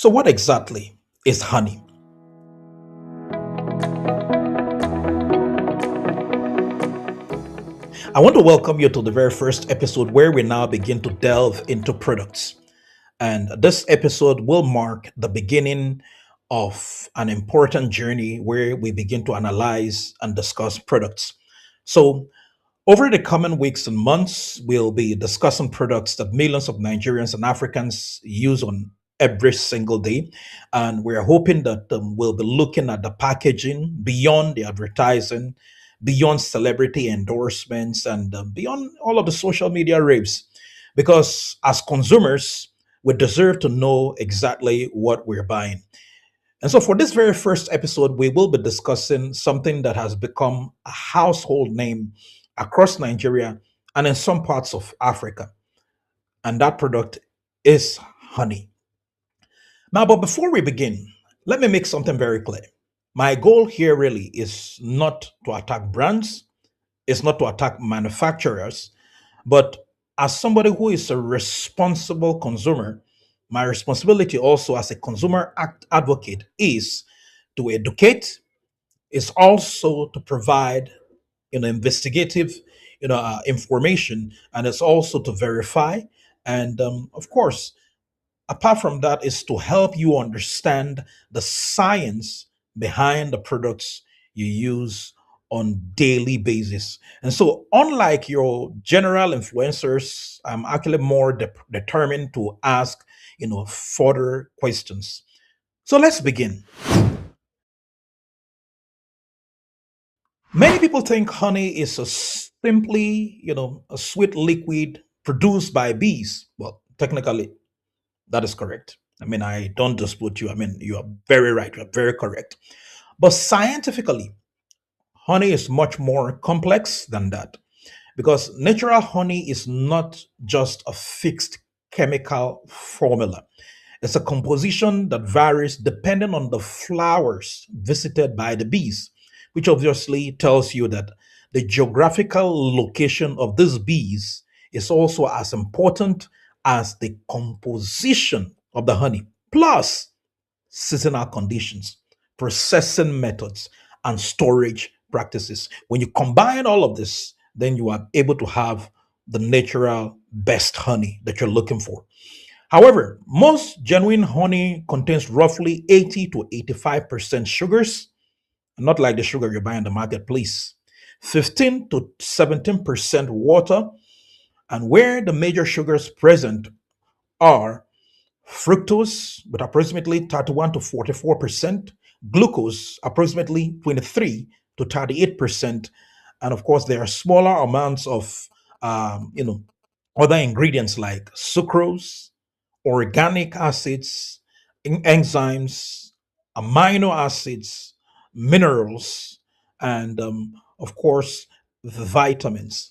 So, what exactly is honey? I want to welcome you to the very first episode where we now begin to delve into products. And this episode will mark the beginning of an important journey where we begin to analyze and discuss products. So, over the coming weeks and months, we'll be discussing products that millions of Nigerians and Africans use on every single day. And we're hoping that we'll be looking at the packaging beyond the advertising, beyond celebrity endorsements, and beyond all of the social media raves. Because as consumers, we deserve to know exactly what we're buying. And so, for this very first episode, we will be discussing something that has become a household name across Nigeria and in some parts of Africa. And that product is honey. Now, but before we begin, let me make something very clear. My goal here really is not to attack brands, it's not to attack manufacturers, but as somebody who is a responsible consumer, my responsibility also as a consumer advocate is to educate, is also to provide investigative information, and it's also to verify, and of course, apart from that, is to help you understand the science behind the products you use on daily basis. And so, unlike your general influencers, I'm actually more determined to ask further questions. So let's begin. Many people think honey is simply a sweet liquid produced by bees. Well, technically that is correct. I mean, I don't dispute you. I mean, you are very right. You are very correct. But scientifically, honey is much more complex than that, because natural honey is not just a fixed chemical formula. It's a composition that varies depending on the flowers visited by the bees, which obviously tells you that the geographical location of these bees is also as important as the composition of the honey, plus seasonal conditions, processing methods, and storage practices. When you combine all of this, then you are able to have the natural best honey that you're looking for. However, most genuine honey contains roughly 80 to 85% sugars, not like the sugar you buy in the marketplace, 15 to 17% water, and where the major sugars present are fructose with approximately 31 to 44%, glucose approximately 23 to 38%, and of course there are smaller amounts of other ingredients like sucrose, organic acids, enzymes, amino acids, minerals, and of course the vitamins.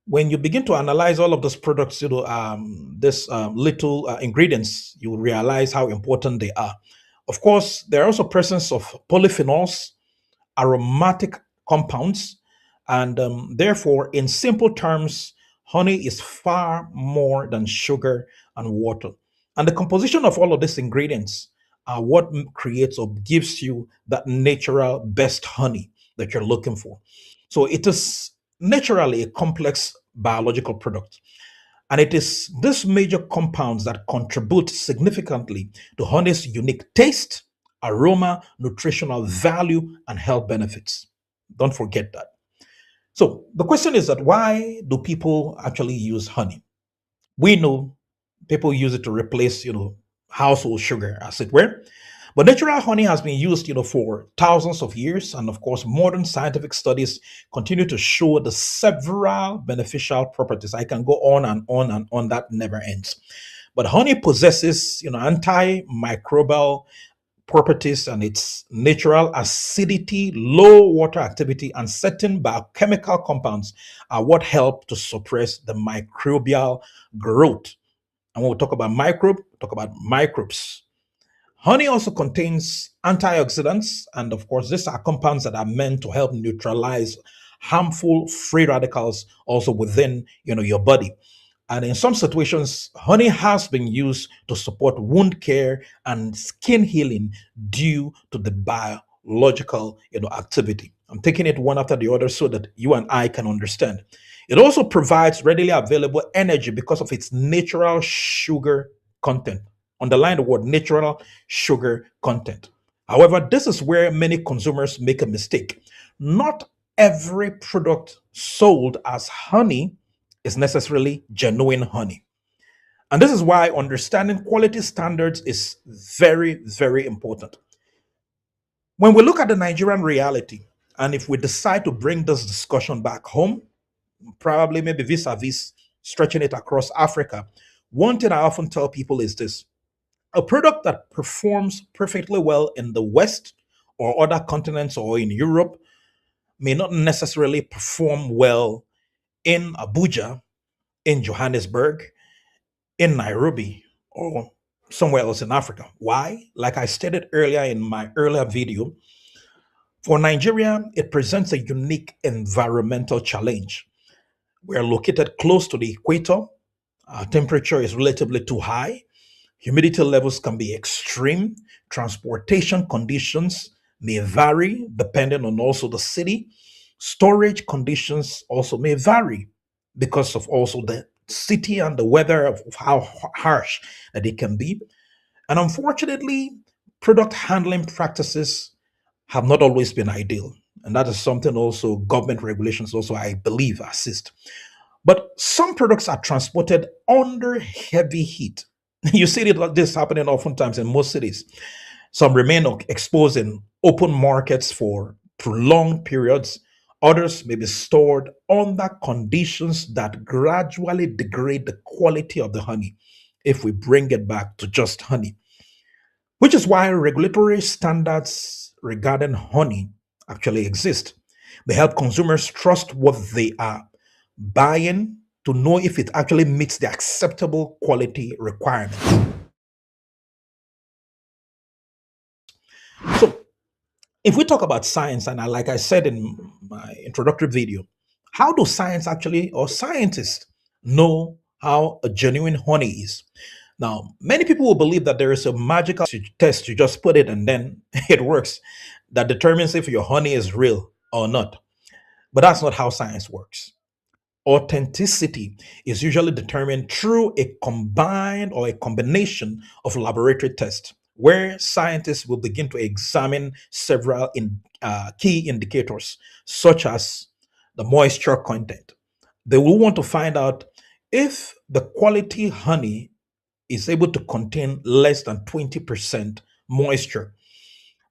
When you begin to analyze all of those products, this little ingredients, you will realize how important they are. Of course, there are also presence of polyphenols, aromatic compounds, and therefore, in simple terms, honey is far more than sugar and water. And the composition of all of these ingredients are what creates or gives you that natural best honey that you're looking for. So it is naturally a complex biological product. And it is these major compounds that contribute significantly to honey's unique taste, aroma, nutritional value, and health benefits. Don't forget that. So the question is that why do people actually use honey? We know people use it to replace, household sugar, as it were. But natural honey has been used, for thousands of years, and of course, modern scientific studies continue to show the several beneficial properties. I can go on and on and on. That never ends. But honey possesses, antimicrobial properties, and its natural acidity, low water activity, and certain biochemical compounds are what help to suppress the microbial growth. And when we talk about microbe, we talk about microbes. Honey also contains antioxidants, and of course, these are compounds that are meant to help neutralize harmful free radicals also within your body. And in some situations, honey has been used to support wound care and skin healing due to the biological, activity. I'm taking it one after the other so that you and I can understand. It also provides readily available energy because of its natural sugar content. Underline the word natural sugar content. However, this is where many consumers make a mistake. Not every product sold as honey is necessarily genuine honey. And this is why understanding quality standards is very, very important. When we look at the Nigerian reality, and if we decide to bring this discussion back home, probably maybe vis a vis stretching it across Africa, one thing I often tell people is this: a product that performs perfectly well in the West or other continents or in Europe may not necessarily perform well in Abuja, in Johannesburg, in Nairobi, or somewhere else in Africa. Why? Like I stated earlier in my earlier video, for Nigeria, it presents a unique environmental challenge. We are located close to the equator. Our temperature is relatively too high. Humidity levels can be extreme. Transportation conditions may vary depending on also the city. Storage conditions also may vary because of also the city and the weather of how harsh that it can be. And unfortunately, product handling practices have not always been ideal. And that is something also government regulations also, I believe, assist. But some products are transported under heavy heat. You see this happening oftentimes in most cities. Some remain exposed in open markets for prolonged periods. Others may be stored under conditions that gradually degrade the quality of the honey if we bring it back to just honey, which is why regulatory standards regarding honey actually exist. They help consumers trust what they are buying to know if it actually meets the acceptable quality requirements. So, if we talk about science, and like I said in my introductory video, how do science actually, or scientists, know how a genuine honey is? Now, many people will believe that there is a magical test, you just put it and then it works, that determines if your honey is real or not. But that's not how science works. Authenticity is usually determined through a combined or a combination of laboratory tests, where scientists will begin to examine several key indicators, such as the moisture content. They will want to find out if the quality honey is able to contain less than 20% moisture,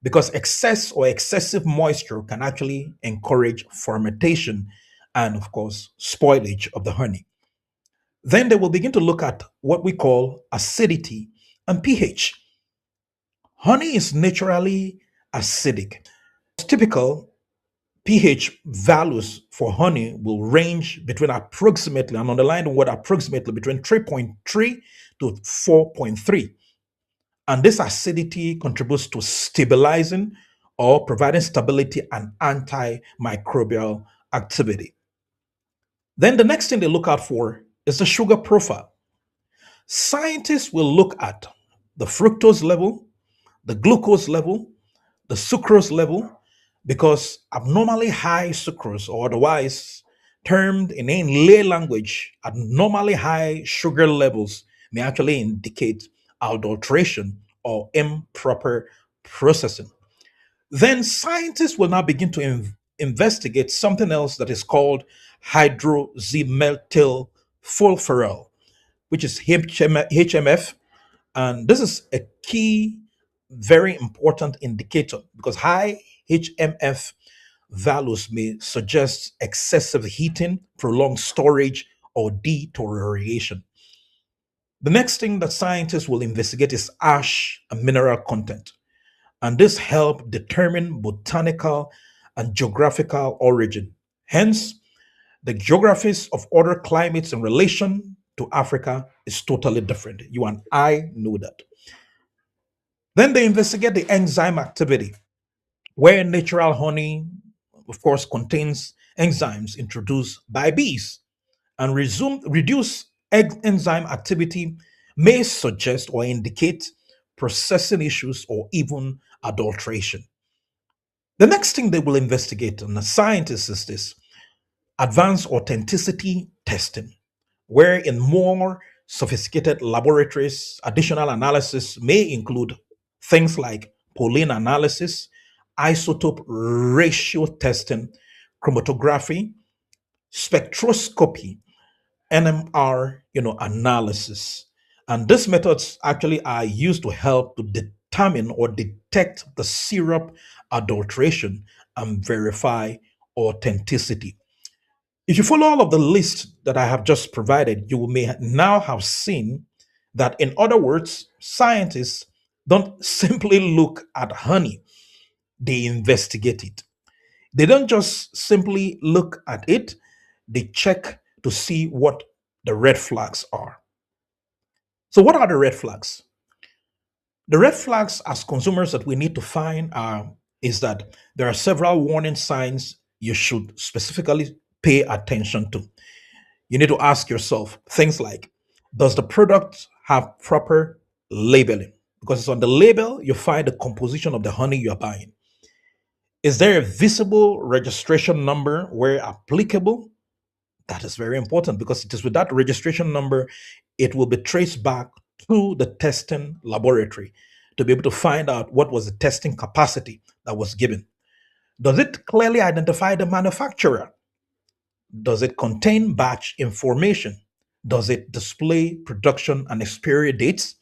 because excess or excessive moisture can actually encourage fermentation and, of course, spoilage of the honey. Then they will begin to look at what we call acidity and pH. Honey is naturally acidic. Typical pH values for honey will range between approximately, and underline the word approximately, between 3.3 to 4.3. And this acidity contributes to stabilizing or providing stability and antimicrobial activity. Then the next thing they look out for is the sugar profile. Scientists will look at the fructose level, the glucose level, the sucrose level, because abnormally high sucrose, or otherwise termed in lay language, abnormally high sugar levels may actually indicate adulteration or improper processing. Then scientists will now begin to investigate something else that is called hydroxymethylfurfural, which is HMF. And this is a key, very important indicator because high HMF values may suggest excessive heating, prolonged storage, or deterioration. The next thing that scientists will investigate is ash and mineral content, and this help determine botanical and geographical origin. Hence, the geographies of other climates in relation to Africa is totally different. You and I know that. Then they investigate the enzyme activity, where natural honey, of course, contains enzymes introduced by bees and reduce Enzyme activity may suggest or indicate processing issues or even adulteration. The next thing they will investigate on the scientists is this: advanced authenticity testing, where in more sophisticated laboratories, additional analysis may include things like pollen analysis, isotope ratio testing, chromatography, spectroscopy, NMR, analysis. And these methods actually are used to help to determine or detect the syrup adulteration and verify authenticity. If you follow all of the list that I have just provided, you may now have seen that, in other words, scientists don't simply look at honey, they investigate it. They don't just simply look at it, they check to see what the red flags are. So, what are the red flags? The red flags as consumers that we need to find are is that there are several warning signs you should specifically pay attention to. You need to ask yourself things like: does the product have proper labeling? Because it's on the label you find the composition of the honey you're buying. Is there a visible registration number where applicable? That is very important because it is with that registration number it will be traced back to the testing laboratory to be able to find out what was the testing capacity that was given. Does it clearly identify the manufacturer? Does it contain batch information? Does it display production and expiry dates?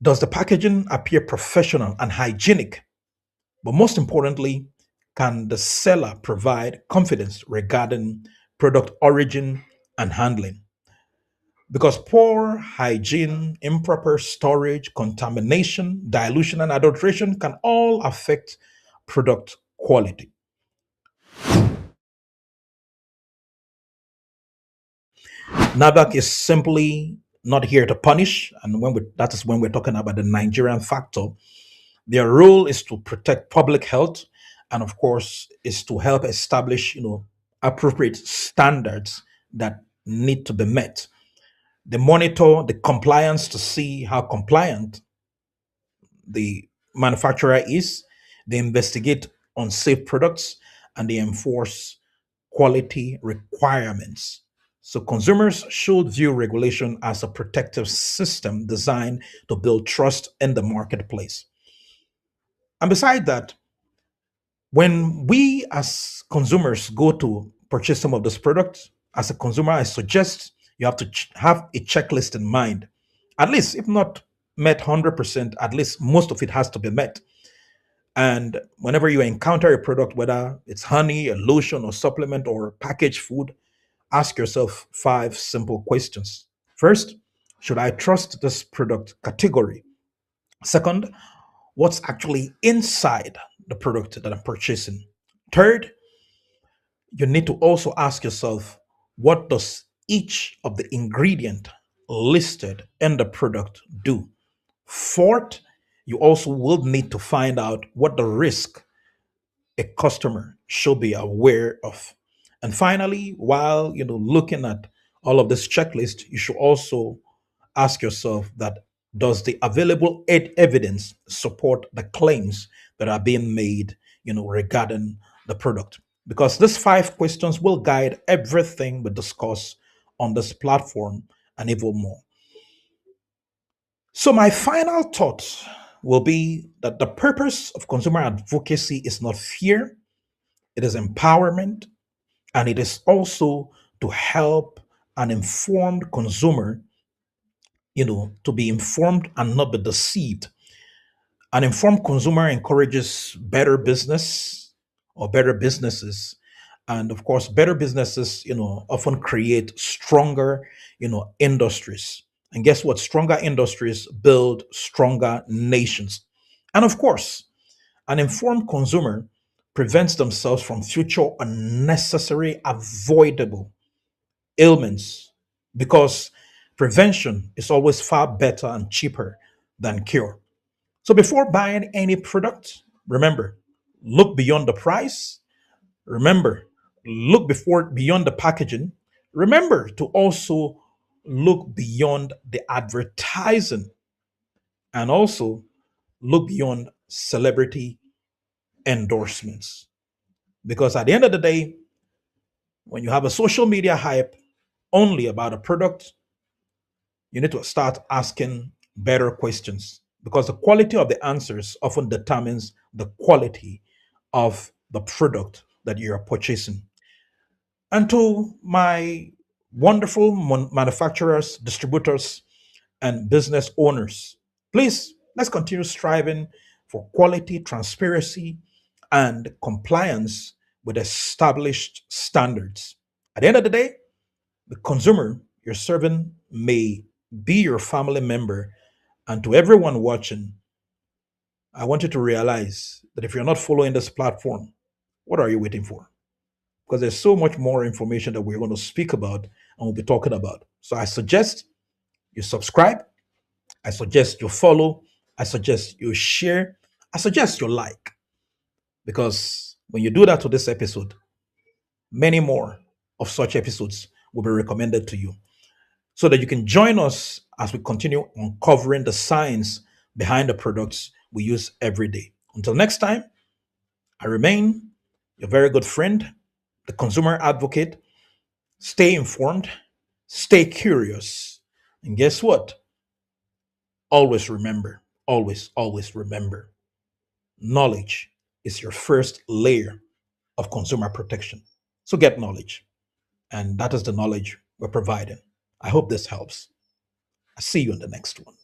Does the packaging appear professional and hygienic? But most importantly, can the seller provide confidence regarding product origin and handling? Because poor hygiene, improper storage, contamination, dilution, and adulteration can all affect product quality. NAFDAC is simply not here to punish, and that is when we're talking about the Nigerian factor. Their role is to protect public health, and of course, is to help establish, appropriate standards that need to be met. They monitor the compliance to see how compliant the manufacturer is. They investigate unsafe products, and they enforce quality requirements. So consumers should view regulation as a protective system designed to build trust in the marketplace. And beside that, when we as consumers go to purchase some of those products, as a consumer, I suggest you have to have a checklist in mind. At least, if not met 100%, at least most of it has to be met. And whenever you encounter a product, whether it's honey, a lotion, or supplement, or packaged food, ask yourself five simple questions. First, should I trust this product category? Second, what's actually inside the product that I'm purchasing? Third, you need to also ask yourself, what does each of the ingredient listed in the product do? Fourth, you also will need to find out what the risk a customer should be aware of. And finally, while looking at all of this checklist, you should also ask yourself that, does the available evidence support the claims that are being made, regarding the product? Because these five questions will guide everything we discuss on this platform and even more. So my final thought will be that the purpose of consumer advocacy is not fear, it is empowerment, and it is also to help an informed consumer, to be informed and not be deceived. An informed consumer encourages better business or better businesses. And of course, better businesses, often create stronger, industries. And guess what? Stronger industries build stronger nations. And of course, an informed consumer prevents themselves from future unnecessary, avoidable ailments because prevention is always far better and cheaper than cure. So before buying any product, remember, look beyond the price. Remember, look beyond the packaging. Remember to also look beyond the advertising and also look beyond celebrity endorsements. Because at the end of the day, when you have a social media hype only about a product, you need to start asking better questions because the quality of the answers often determines the quality of the product that you are purchasing. And to my wonderful manufacturers, distributors, and business owners, please let's continue striving for quality, transparency, and compliance with established standards. At the end of the day, the consumer you're serving may be your family member. And to everyone watching, I want you to realize that if you're not following this platform, what are you waiting for? Because there's so much more information that we're going to speak about and we'll be talking about. So I suggest you subscribe. I suggest you follow. I suggest you share. I suggest you like. Because when you do that to this episode, many more of such episodes will be recommended to you so that you can join us as we continue uncovering the science behind the products we use every day. Until next time, I remain your very good friend, the consumer advocate. Stay informed, stay curious, and guess what? Always remember, always remember knowledge is your first layer of consumer protection. So get knowledge, and that is the knowledge we're providing. I hope this helps. I'll see you in the next one.